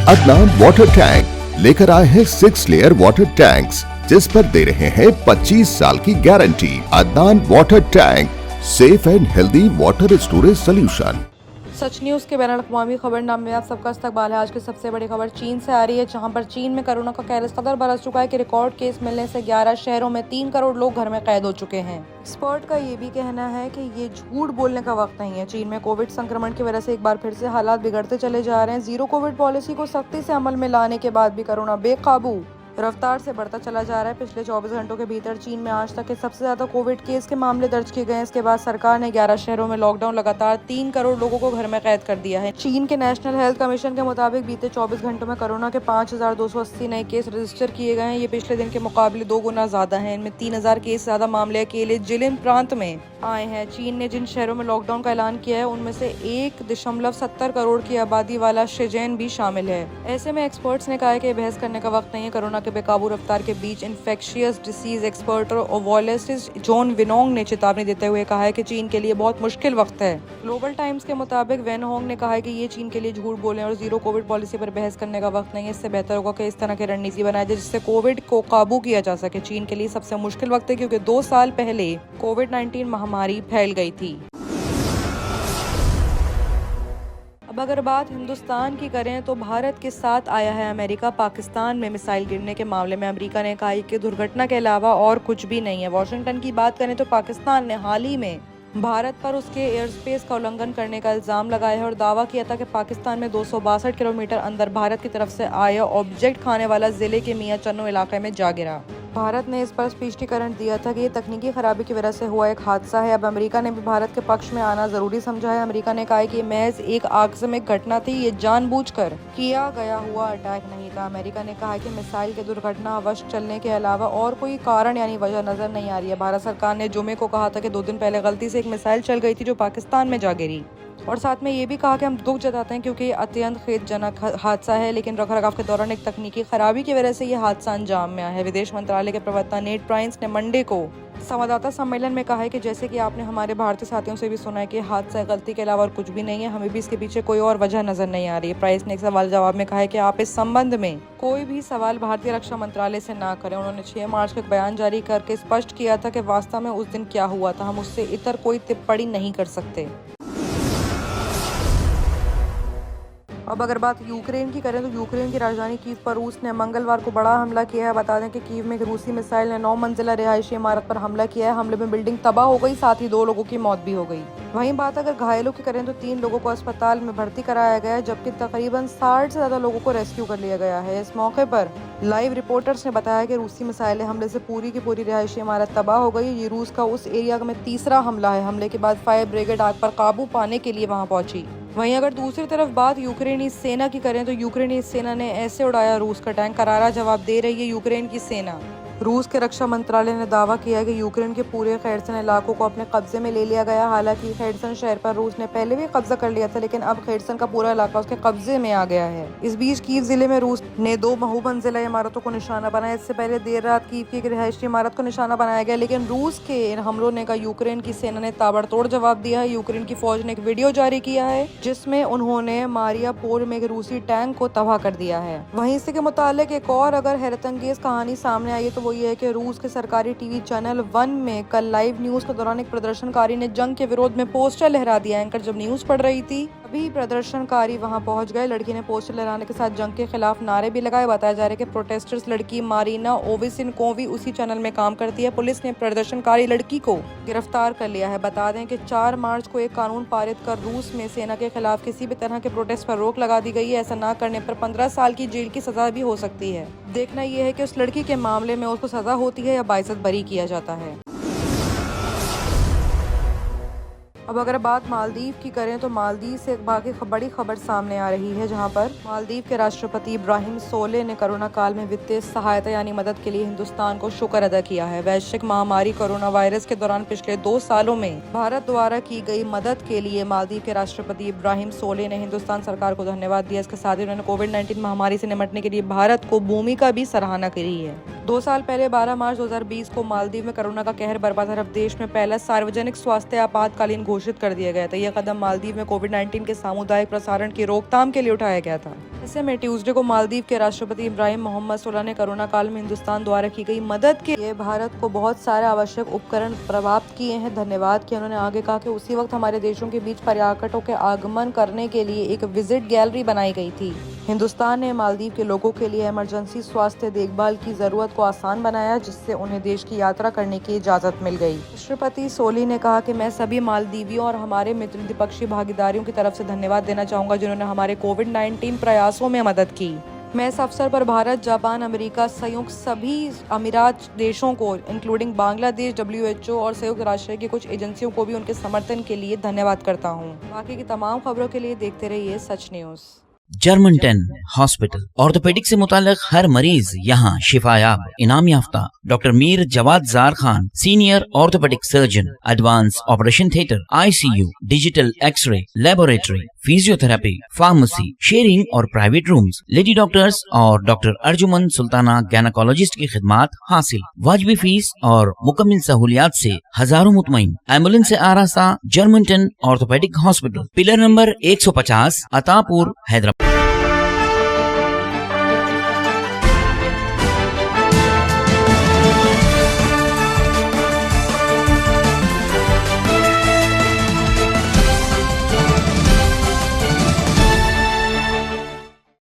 Adnan water tank लेकर आए हैं 6 लेयर वाटर टैंक्स जिस पर दे रहे हैं 25 साल की guarantee. Adnan water tank, safe and healthy water storage solution. Such news के बैनुल-अक़वामी खबरनामे में आप सबका इस्तकबाल है। आज की सबसे बड़ी खबर चीन से आ रही है, जहां पर चीन में कोरोना का कहर इस कदर बरस चुका है कि रिकॉर्ड केस मिलने से 11 शहरों में 3 करोड़ लोग घर में कैद हो चुके हैं। एक्सपर्ट का ये भी कहना है कि ये झूठ बोलने का वक्त नहीं है। चीन में कोविड संक्रमण की वजह से एक बार फिर से हालात बिगड़ते चले जा रहे हैं। जीरो कोविड पॉलिसी को सख्ती से अमल में लाने के बाद भी कोरोना बेकाबू रफ्तार से बढ़ता चला जा रहा है। पिछले 24 घंटों के भीतर चीन में आज तक के सबसे ज्यादा कोविड केस के मामले दर्ज किए गए हैं। इसके बाद सरकार ने 11 शहरों में लॉकडाउन लगातार 3 करोड़ लोगों को घर में कैद कर दिया है। चीन के नेशनल हेल्थ कमीशन के मुताबिक बीते 24 घंटों में कोरोना के 5280 नए केस रजिस्टर किए गए हैं। ये पिछले दिन के मुकाबले 2 गुना ज्यादा है। इनमें 3000 केस ज्यादा मामले अकेले जिलिन प्रांत में आए हैं। चीन ने जिन शहरों में लॉकडाउन का ऐलान किया है उनमें से 1.70 करोड़ की आबादी वाला शेजन भी शामिल है। ऐसे में एक्सपर्ट्स ने कहा है कि बहस करने का वक्त नहीं है। कोरोना के बेकाबू रफ्तार के बीच इन्फेक्शियस डिसीज एक्सपर्ट और ओवोलोजिस्ट जॉन विनोंग ने चेतावनी देते हुए कहा है कि चीन के लिए बहुत मुश्किल वक्त है। ग्लोबल टाइम्स के मुताबिक विनोंग ने कहा है कि ये चीन के लिए झूठ बोले और जीरो कोविड पॉलिसी पर बहस करने का वक्त नहीं है। इससे बेहतर होगा कि इस तरह की रणनीति बनाई जाए जिससे कोविड को काबू किया जा सके। चीन के लिए सबसे मुश्किल वक्त है क्योंकि 2 साल पहले कोविड-19 महामारी फैल गई थी। अब अगर बात हिंदुस्तान की करें तो भारत के साथ आया है अमेरिका। पाकिस्तान में मिसाइल गिरने के मामले में अमेरिका ने कहा कि दुर्घटना के अलावा और कुछ भी नहीं है। वॉशिंगटन की बात करें तो पाकिस्तान ने हाल ही में भारत पर उसके एयर स्पेस का उल्लंघन करने का इल्जाम लगाया है और दावा किया था कि पाकिस्तान में 262 किलोमीटर अंदर भारत की तरफ से आया ऑब्जेक्ट खाने वाला जिले के मियां चन्नू इलाके में जा गिरा। भारत ने इस पर स्पष्टीकरण दिया था कि ये तकनीकी खराबी की वजह से हुआ एक हादसा है। अब अमेरिका ने भी भारत के पक्ष में आना जरूरी समझा है। अमेरिका ने कहा है कि ये महज एक आकस्मिक घटना थी, ये जानबूझकर किया गया हुआ अटैक नहीं था। अमेरिका ने कहा है कि मिसाइल के दुर्घटना अवश्य चलने के अलावा और कोई कारण यानी वजह नजर नहीं आ रही है। भारत सरकार ने जुमे को कहा था कि 2 दिन पहले गलती से एक मिसाइल चल गई थी जो पाकिस्तान में जा गिरी और साथ में ये भी कहा कि हम दुख जताते हैं क्योंकि ये अत्यंत खेदजनक हादसा है, लेकिन रखरखाव के दौरान एक तकनीकी खराबी की वजह से ये हादसा अंजाम में आया है। विदेश मंत्रालय के प्रवक्ता नेड प्राइस ने मंडे को संवाददाता सम्मेलन में कहा है कि जैसे कि आपने हमारे भारतीय साथियों से भी सुना है कि हादसा गलती के अलावा और कुछ भी नहीं है, हमें भी इसके पीछे कोई और वजह नजर नहीं आ रही है। प्राइस ने एक सवाल जवाब में कहा है कि आप इस संबंध में कोई भी सवाल भारतीय रक्षा मंत्रालय से ना करें। उन्होंने 6 मार्च को एक बयान जारी करके स्पष्ट किया था कि वास्तव में उस दिन क्या हुआ था, हम उससे इतर कोई टिप्पणी नहीं कर सकते। अब अगर बात यूक्रेन की करें तो यूक्रेन की राजधानी कीव पर रूस ने मंगलवार को बड़ा हमला किया है। बता दें कि कीव में एक रूसी मिसाइल ने 9 मंजिला रिहायशी इमारत पर हमला किया है। हमले में बिल्डिंग तबाह हो गई, साथ ही 2 लोगों की मौत भी हो गई। वहीं बात अगर घायलों की करें तो 3 लोगों को अस्पताल में भर्ती कराया गया है, जबकि तकरीबन 60 से ज्यादा लोगों को रेस्क्यू कर लिया गया है। इस मौके पर लाइव रिपोर्टर्स ने बताया कि रूसी मिसाइल हमले से पूरी की पूरी रिहायशी इमारत तबाह हो गई। ये रूस का उस एरिया में तीसरा हमला है। हमले के बाद फायर ब्रिगेड आग पर काबू पाने के लिए वहां पहुंची। वहीं अगर दूसरी तरफ बात यूक्रेनी सेना की करें तो यूक्रेनी सेना ने ऐसे उड़ाया रूस का टैंक, करारा जवाब दे रही है यूक्रेन की सेना। रूस के रक्षा मंत्रालय ने दावा किया है कि यूक्रेन के पूरे खैरसन इलाकों को अपने कब्जे में ले लिया गया। हालांकि खैरसन शहर पर रूस ने पहले भी कब्जा कर लिया था, लेकिन अब खैरसन का पूरा इलाका उसके कब्जे में आ गया है। इस बीच कीव जिले में रूस ने 2 बहुमंजिला इमारतों को निशाना बनाया। इससे पहले देर रात कीव की एक रिहायशी इमारत को निशाना बनाया गया, लेकिन रूस के इन हमलों ने का यूक्रेन की सेना ने ताबड़तोड़ जवाब दिया है। यूक्रेन की फौज ने एक वीडियो जारी किया है जिसमें उन्होंने मारियापोल में एक रूसी टैंक को तबाह कर दिया है। वहीं इसी के मुतालिक एक और अगर हैरतअंगेज कहानी सामने आई है तो वो ये है कि रूस के सरकारी टीवी चैनल 1 में कल लाइव न्यूज के दौरान एक प्रदर्शनकारी ने जंग के विरोध में पोस्टर लहरा दिया। एंकर जब न्यूज पढ़ रही थी तभी प्रदर्शनकारी वहां पहुंच गए। लड़की ने पोस्टर लहराने के साथ जंग के खिलाफ नारे भी लगाए। बताया जा रहा है कि प्रोटेस्टर्स लड़की मारीना ओविसिनकोवी उसी चैनल में काम करती है। पुलिस ने प्रदर्शनकारी लड़की को गिरफ्तार कर लिया है। बता दें कि 4 मार्च को एक कानून पारित कर रूस में सेना के खिलाफ किसी भी तरह के प्रोटेस्ट पर रोक लगा दी गई है। ऐसा न करने पर 15 साल की जेल की सजा भी हो सकती है। देखना यह है कि उस लड़की के मामले में उसको सजा होती है या बाइज्जत बरी किया जाता है। अब अगर बात मालदीव की करें तो मालदीव से एक बाकी बड़ी खबर सामने आ रही है, जहां पर मालदीव के राष्ट्रपति इब्राहिम सोले ने कोरोना काल में वित्तीय सहायता यानी मदद के लिए हिंदुस्तान को शुक्र अदा किया है। वैश्विक महामारी कोरोना वायरस के दौरान पिछले 2 सालों में भारत द्वारा की गई मदद के लिए मालदीव के राष्ट्रपति इब्राहिम सोले ने हिंदुस्तान सरकार को धन्यवाद दिया। इसके साथ ही उन्होंने कोविड-19 महामारी से निपटने के लिए भारत को भूमिका भी सराहना करी है। 2 साल पहले 12 मार्च 2020 को मालदीव में कोरोना का कहर बरपा था। अब देश में पहला सार्वजनिक स्वास्थ्य आपातकालीन घोषित कर दिया गया था। यह कदम मालदीव में कोविड-19 के सामुदायिक प्रसारण की रोकथाम के लिए उठाया गया था। ऐसे में ट्यूसडे को मालदीव के राष्ट्रपति इब्राहिम मोहम्मद सोलाह ने कोरोना काल में हिंदुस्तान द्वारा की गई मदद के लिए भारत को बहुत सारे आवश्यक उपकरण प्राप्त किए हैं धन्यवाद किया। उन्होंने आगे कहा कि उसी वक्त हमारे देशों के बीच पर्यटकों के आगमन करने के लिए एक विजिट गैलरी बनाई गई थी। हिंदुस्तान ने मालदीव के लोगों के लिए इमरजेंसी स्वास्थ्य देखभाल की जरूरत को आसान बनाया, जिससे उन्हें देश की यात्रा करने की इजाजत मिल गई। राष्ट्रपति सोली ने कहा कि मैं सभी मालदीवियों और हमारे मित्र द्विपक्षीय भागीदारियों की तरफ से धन्यवाद देना चाहूंगा जिन्होंने हमारे कोविड-19 प्रयासों में मदद की। मैं इस अवसर पर भारत, जापान, अमेरिका, संयुक्त सभी अमीरात देशों को इंक्लूडिंग बांग्लादेश, WHO और संयुक्त राष्ट्र की कुछ एजेंसियों को भी उनके समर्थन के लिए धन्यवाद करता हूँ। बाकी की तमाम खबरों के लिए देखते रहिए Sach news. German 10 hospital orthopaedic से मुताल्लिक हर मरीज यहाँ शिफायाब। इनाम याफ्ता doctor Mir Jawad Jar Khan, senior orthopaedic surgeon, advance operation theatre, ICU, digital x ray, laboratory, physiotherapy, pharmacy, sharing और प्राइवेट रूम्स, लेडी डॉक्टर्स और डॉक्टर अर्जुमन सुल्ताना गैनाकोलॉजिस्ट की खिदमात हासिल। वाजबी फीस और मुकम्मल सहूलियात से हजारों मुतमईन। एम्बुलेंस से आरास्ता German 10 orthopaedic hospital, pillar number 150, Attapur, Hyderabad.